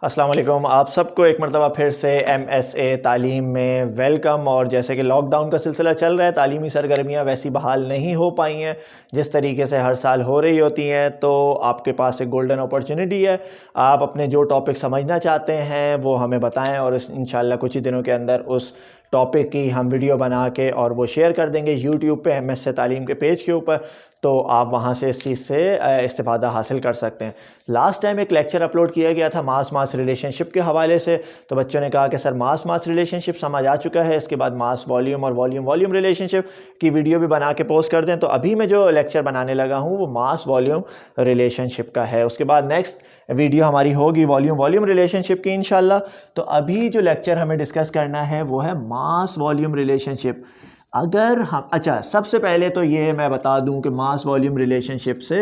अस्सलाम वालेकुम। आप सबको एक मरतबा फिर से MSA तालीम में वेलकम। और जैसे कि लॉकडाउन का सिलसिला चल रहा है, तालीमी सरगर्मियाँ वैसी बहाल नहीं हो पाई हैं जिस तरीके से हर साल हो रही होती हैं। तो आपके पास एक गोल्डन अपॉर्चुनिटी है, आप अपने जो टॉपिक समझना चाहते हैं वो हमें बताएं और इंशाल्लाह कुछ ही दिनों के अंदर उस टॉपिक की हम वीडियो बना के और वो शेयर कर देंगे यूट्यूब पे MSA तालीम के पेज के ऊपर। तो आप वहाँ से इस चीज़ से इस्तिफ़ादा हासिल कर सकते हैं। लास्ट टाइम एक लेक्चर अपलोड किया गया था मास मास रिलेशनशिप के हवाले से, तो बच्चों ने कहा कि सर मास मास रिलेशनशिप समझ आ चुका है, इसके बाद मास वॉल्यूम और वॉल्यूम वॉल्यूम रिलेशनशिप की वीडियो भी बना के पोस्ट कर दें। तो अभी मैं जो लेक्चर बनाने लगा हूँ वो मास वॉल्यूम रिलेशनशिप का है। उसके बाद नेक्स्ट वीडियो हमारी होगी वॉल्यूम वॉल्यूम रिलेशनशिप की इंशाल्लाह। तो अभी जो लेक्चर हमें डिस्कस करना है वो है मास वॉल्यूम रिलेशनशिप। अगर हम सबसे पहले तो ये मैं बता दूं कि मास वॉल्यूम रिलेशनशिप से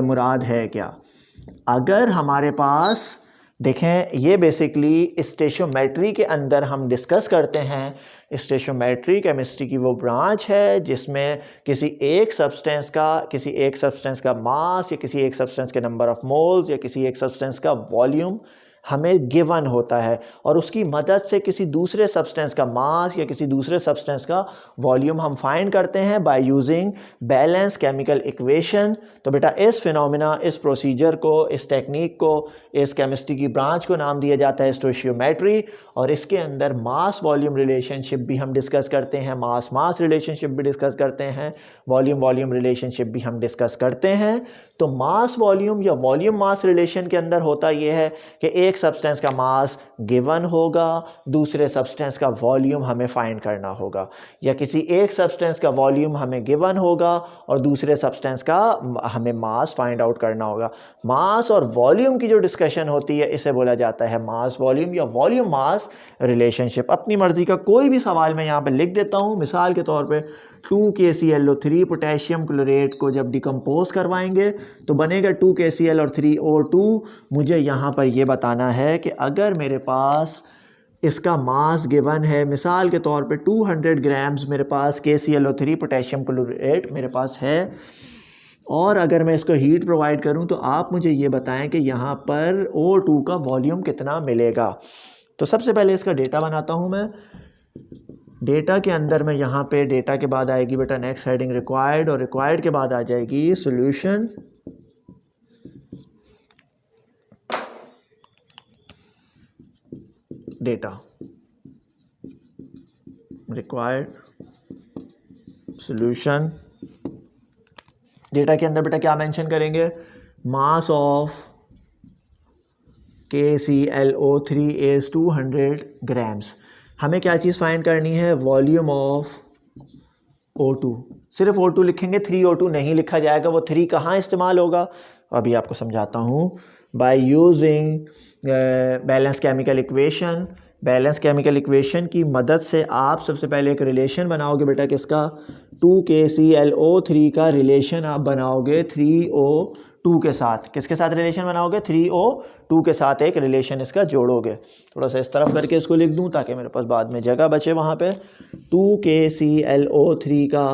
मुराद है क्या। अगर हमारे पास देखें, ये बेसिकली स्टेशियोमेट्री के अंदर हम डिस्कस करते हैं। स्टेशियोमेट्री केमिस्ट्री की वो ब्रांच है जिसमें किसी एक सब्सटेंस का मास या किसी एक सब्सटेंस के नंबर ऑफ मोल्स या किसी एक सब्सटेंस का वॉल्यूम हमें गिवन होता है और उसकी मदद से किसी दूसरे सब्सटेंस का मास या किसी दूसरे सब्सटेंस का वॉल्यूम हम फाइंड करते हैं by using balance chemical equation. तो बेटा इस फिनोमिना, इस प्रोसीजर को, इस टेक्निक को, इस केमिस्ट्री की ब्रांच को नाम दिया जाता है स्टोइशियोमेट्री। और इसके अंदर मास वॉल्यूम रिलेशनशिप भी हम डिस्कस करते हैं, मास मास रिलेशनशिप भी डिस्कस करते हैं, वॉल्यूम वॉल्यूम रिलेशनशिप भी हम डिस्कस करते हैं। तो मास वॉल्यूम या वॉल्यूम मास रिलेशन के अंदर होता यह है कि एक सब्सटेंस का मास गिवन होगा, दूसरे सब्सटेंस का वॉल्यूम हमें फाइंड करना होगा, या किसी एक सब्सटेंस का वॉल्यूम हमें गिवन होगा और दूसरे सब्सटेंस का हमें मास फाइंड आउट करना होगा। मास और वॉल्यूम की जो डिस्कशन होती है इसे बोला जाता है मास वॉल्यूम या वॉल्यूम मास रिलेशनशिप। अपनी मर्जी का कोई भी सवाल मैं यहाँ पे लिख देता हूँ। मिसाल के तौर पे 2KClO3 पोटेशियम क्लोरेट को जब डिकम्पोज करवाएंगे तो बनेगा 2KCl और 3O2। मुझे यहाँ पर ये बताना है कि अगर मेरे पास इसका मास गिवन है, मिसाल के तौर पे 200 ग्राम्स मेरे पास KClO3 पोटेशियम क्लोरेट मेरे पास है, और अगर मैं इसको हीट प्रोवाइड करूं तो आप मुझे ये बताएं कि यहाँ पर O2 का वॉल्यूम कितना मिलेगा। तो सबसे पहले इसका डेटा बनाता हूँ मैं। डेटा के अंदर मैं यहाँ पे डेटा के बाद आएगी बेटा नेक्स्ट हेडिंग रिक्वायर्ड, और रिक्वायर्ड के बाद आ जाएगी solution. Data required solution. Data के अंदर बेटा क्या मेंशन करेंगे, mass of KClO3 is 200 grams. हमें क्या चीज़ फाइंड करनी है, वॉल्यूम ऑफ O2। सिर्फ O2 लिखेंगे, 3O2 नहीं लिखा जाएगा। वो 3 कहाँ इस्तेमाल होगा, अभी आपको समझाता हूँ। By using balance chemical equation. Balance chemical equation की मदद से आप सबसे पहले एक रिलेशन बनाओगे बेटा किसका, 2KClO3 का रिलेशन आप बनाओगे 3O2 के साथ। किसके साथ रिलेशन बनाओगे, 3O2 के साथ एक रिलेशन इसका जोड़ोगे। थोड़ा सा इस तरफ करके इसको लिख दूं ताकि मेरे पास बाद में जगह बचे। वहाँ पे 2KClO3 का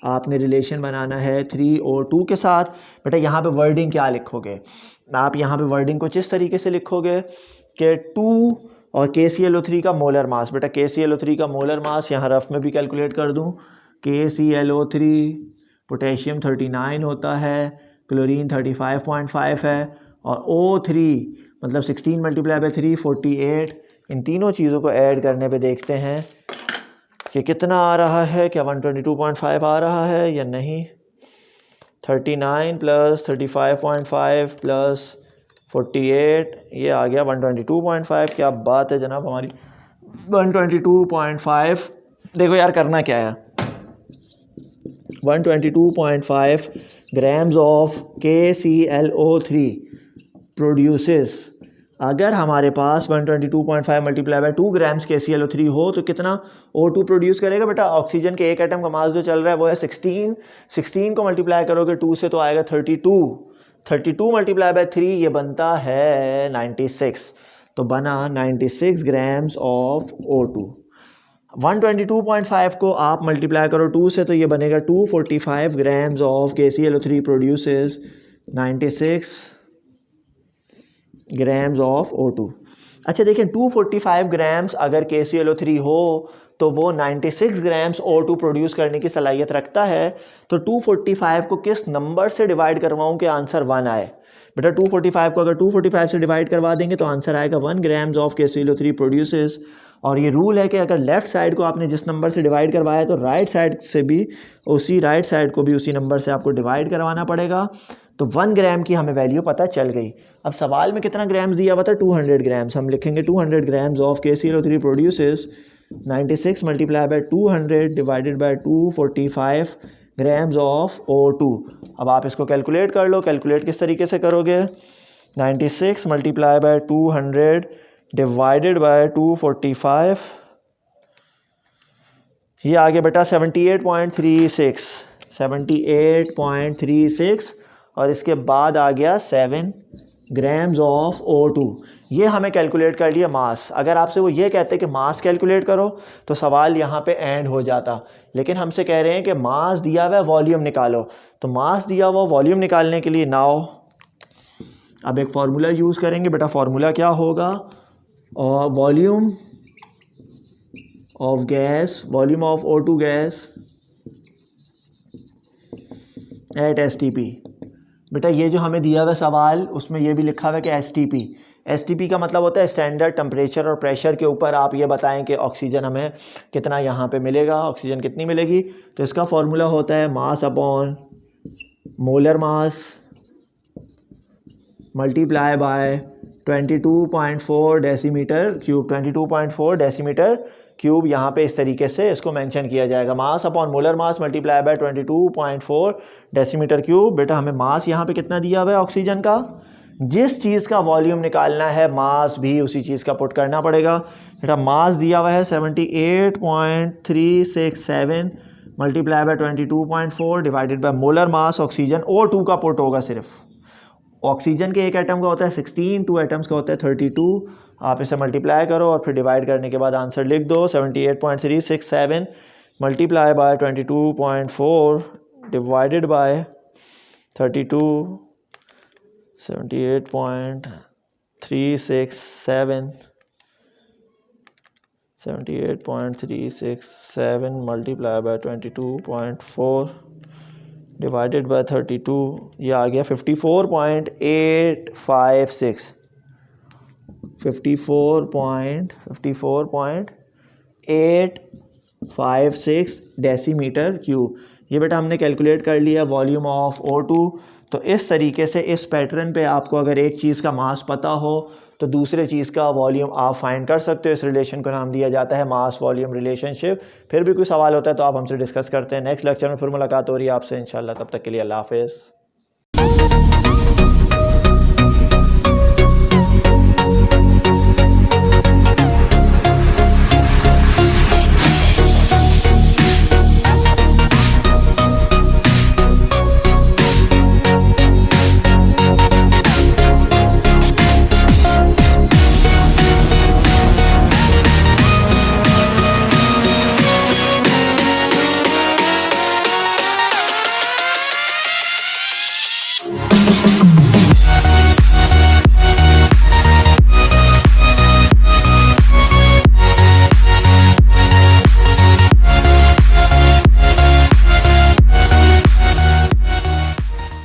आपने रिलेशन बनाना है 3O2 के साथ। बेटा यहाँ पे वर्डिंग क्या लिखोगे, आप यहाँ पे वर्डिंग कुछ इस तरीके से लिखोगे कि 2 और KClO3 का मोलर मास। बेटा KClO3 का मोलर मास यहाँ रफ में भी कैलकुलेट कर दूँ। KClO3 पोटेशियम 39 होता है, क्लोरीन 35.5 है, और O3 मतलब 16 मल्टीप्लाई बाई 3 48। इन तीनों चीज़ों को ऐड करने पे देखते हैं कि कितना आ रहा है, क्या 122.5 आ रहा है या नहीं। 39 प्लस 35.5 प्लस 48, ये आ गया 122.5। क्या बात है जनाब हमारी, 122.5। देखो यार करना क्या है, 122.5 ग्राम्स ऑफ KClO3 प्रोड्यूसेस। अगर हमारे पास 122.5 मल्टीप्लाई बाय 2 ग्राम्स KClO3 हो तो कितना O2 प्रोड्यूस करेगा। बेटा ऑक्सीजन के एक एटम का मास जो चल रहा है वो है 16 को मल्टीप्लाई करोगे 2 से तो आएगा 32 मल्टीप्लाई बाय 3 ये बनता है 96। तो बना 96 ग्राम्स ऑफ O2। 122.5 को आप मल्टीप्लाई करो 2 से तो ये बनेगा 245 grams of KClO3 produces 96 grams of O2। अच्छा देखें 245 ग्राम्स अगर KClO3 हो तो वो 96 ग्राम्स O2 प्रोड्यूस करने की सलाहियत रखता है। तो 245 को किस नंबर से डिवाइड करवाऊँ कि आंसर 1 आए? बेटा 245 को अगर 245 से डिवाइड करवा देंगे तो आंसर आएगा 1 ग्राम्स ऑफ KClO3 प्रोड्यूसेस। और ये रूल है कि अगर लेफ़्ट साइड को आपने जिस नंबर से डिवाइड करवाया तो राइट साइड से भी राइट साइड को भी उसी नंबर से आपको डिवाइड करवाना पड़ेगा। तो 1 ग्राम की हमें वैल्यू पता चल गई। अब सवाल में कितना ग्राम्स दिया हुआ था? 200 ग्राम्स। हम लिखेंगे 200 grams of KClO3 produces 96 multiply by 200 divided by 245 grams of O2। अब आप इसको कैलकुलेट कर लो। कैलकुलेट किस तरीके से करोगे? 96 मल्टीप्लाई बाय 200 डिवाइडेड बाय 245, ये आ गया बेटा 78.36 और इसके बाद आ गया 7 ग्राम्स ऑफ O2। ये हमें कैलकुलेट कर लिया मास। अगर आपसे वो ये कहते कि मास कैलकुलेट करो तो सवाल यहाँ पे एंड हो जाता, लेकिन हमसे कह रहे हैं कि मास दिया हुआ है वॉल्यूम निकालो। तो मास दिया हुआ वॉल्यूम निकालने के लिए नाउ अब एक फार्मूला यूज़ करेंगे। बेटा फार्मूला क्या होगा? और volume of gas, volume of O2 gas at STP। बेटा ये जो हमें दिया हुआ सवाल उसमें ये भी लिखा हुआ है कि STP का मतलब होता है स्टैंडर्ड टेम्परेचर और प्रेशर के ऊपर आप ये बताएं कि ऑक्सीजन हमें कितना यहाँ पे मिलेगा, ऑक्सीजन कितनी मिलेगी। तो इसका फॉर्मूला होता है mass upon molar mass multiply by 22.4 decimetre cube. 22.4 decimetre cube यहाँ पे इस तरीके से इसको मेंशन किया जाएगा। Mass upon molar mass multiply by 22.4 decimetre cube. बेटा हमें मास यहाँ पे कितना दिया हुआ है ऑक्सीजन का? जिस चीज़ का वॉल्यूम निकालना है मास भी उसी चीज़ का पुट करना पड़ेगा। बेटा मास दिया हुआ है 78.367 multiply by 22.4 divided by molar mass oxygen O2 का पुट होगा सिर्फ। ऑक्सीजन के एक एटम का होता है 16, 2 एटम्स का होता है 32। आप इसे मल्टीप्लाई करो और फिर डिवाइड करने के बाद आंसर लिख दो। 78.367 multiply by 22.4 divided by 32। 78.367 multiply by 22.4 divided by 32, ये आ गया 54.856 54.856 डेसीमीटर क्यूब। ये बेटा हमने कैलकुलेट कर लिया वॉल्यूम ऑफ O2। तो इस तरीके से इस पैटर्न पे आपको अगर एक चीज़ का मास पता हो तो दूसरे चीज़ का वॉल्यूम आप फाइंड कर सकते हो। इस रिलेशन को नाम दिया जाता है मास वॉल्यूम रिलेशनशिप। फिर भी कोई सवाल होता है तो आप हमसे डिस्कस करते हैं। नेक्स्ट लेक्चर में फिर मुलाकात हो रही है आपसे इंशाल्लाह। तब तक के लिए अल्लाह हाफ़िज़।